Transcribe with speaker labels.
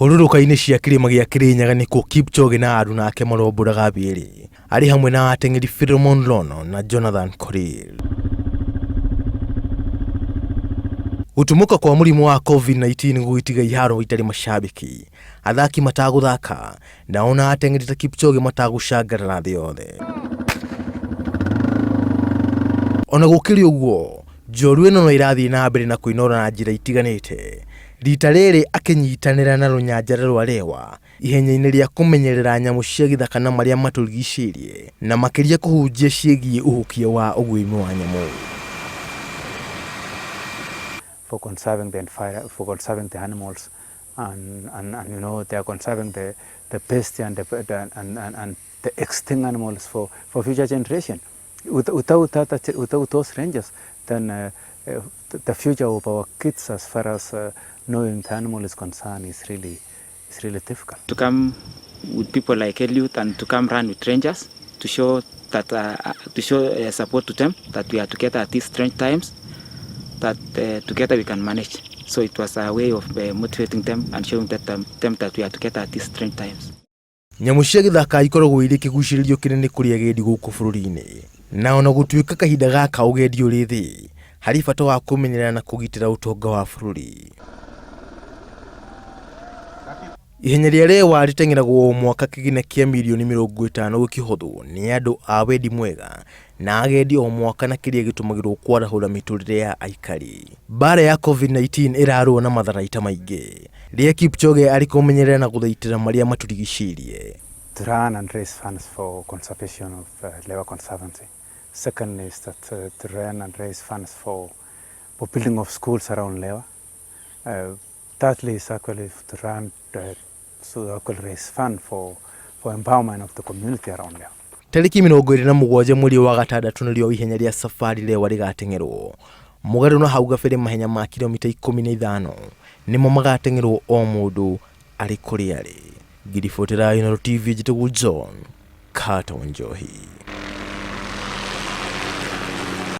Speaker 1: Hururuka-ini cia kirima gĩa Kirinyaga nĩkuo Kipchoge na aruna ake marombũraga mbiiri arĩ hamwe na ateng'eri na Jonathan Korir. Gũtumũka kwa mũrimũ wa COVID-19 gũgĩtiga iharo itarĩ macambĩki, athaki matagũthaka na ona ateng'eri ta Kipchoge matagũcangarara thĩ yothe. Ona gũkĩrĩ ũguo, Njorua ĩno no ĩrathiĩ na mbere na kwĩnora na njĩra itiganĩte. Rita rĩrĩ akĩnyitanĩra na rũnyanjara rwa Rewa ihenya-inĩ rĩa kũmenyerera nyamũ cia gĩthaka na marĩa matũrigicĩirie na makĩria kũhunjia ciĩgiĩ ũhukia wa ũguĩmi wa nyamũ.
Speaker 2: For conserving the animals and you know they are conserving the best and the extinct animals for future generation. Without those rangers, then the future of our kids, as far as knowing the animal is concerned, is really difficult.
Speaker 3: To come with people like Eliud and to come run with rangers to show that support to them, that we are together at these strange times, that together we can manage. So it was a way of motivating them and showing them that we are together at these strange times.
Speaker 1: Nyamũ cia gĩthaka ikoragwo irĩ kĩgucĩrĩrio kĩnene kũrĩ agendi gũkũ bũrũri-inĩ. Na ona gũtuĩka kahinda gaka ũgendi ũrĩ thĩ, harĩ bata wa kũmenyerera na kũgitĩra ũtonga wa bũrũri. Ihenya rĩa Rewa rĩteng'eragwo o mwaka kĩgina kĩa mirioni 50 gũkĩhothwo nĩ andũ a wendi mwega na agendi o mwaka na kĩrĩa gĩtũmagĩrwo kwarahũra mĩtũrĩre ya aikari. Mbara ya COVID-19 ĩrarũa na matharaita maingĩ, rĩrĩa Kipchoge arĩ kũmenyerera na gũthaitĩra marĩa matũrigicĩirie.
Speaker 2: To run and raise funds for conservation of Lewa Conservancy. Second is that to run and raise funds for building of schools around Lewa. Thirdly is actually to run so raise fund for empowerment of the community around Lewa.
Speaker 1: Tarĩki 27 mweri wa gatandatũ nĩrĩo ihenya rĩa safari Lewa rĩgateng'erwo. Mũgarũ na hau gabere mahenya ma kilomita 15 nĩmo magateng'erwo o mũndũ arĩ kũrĩa arĩ. Ngiribotera ino TV njĩtagwo John Carter Njohi.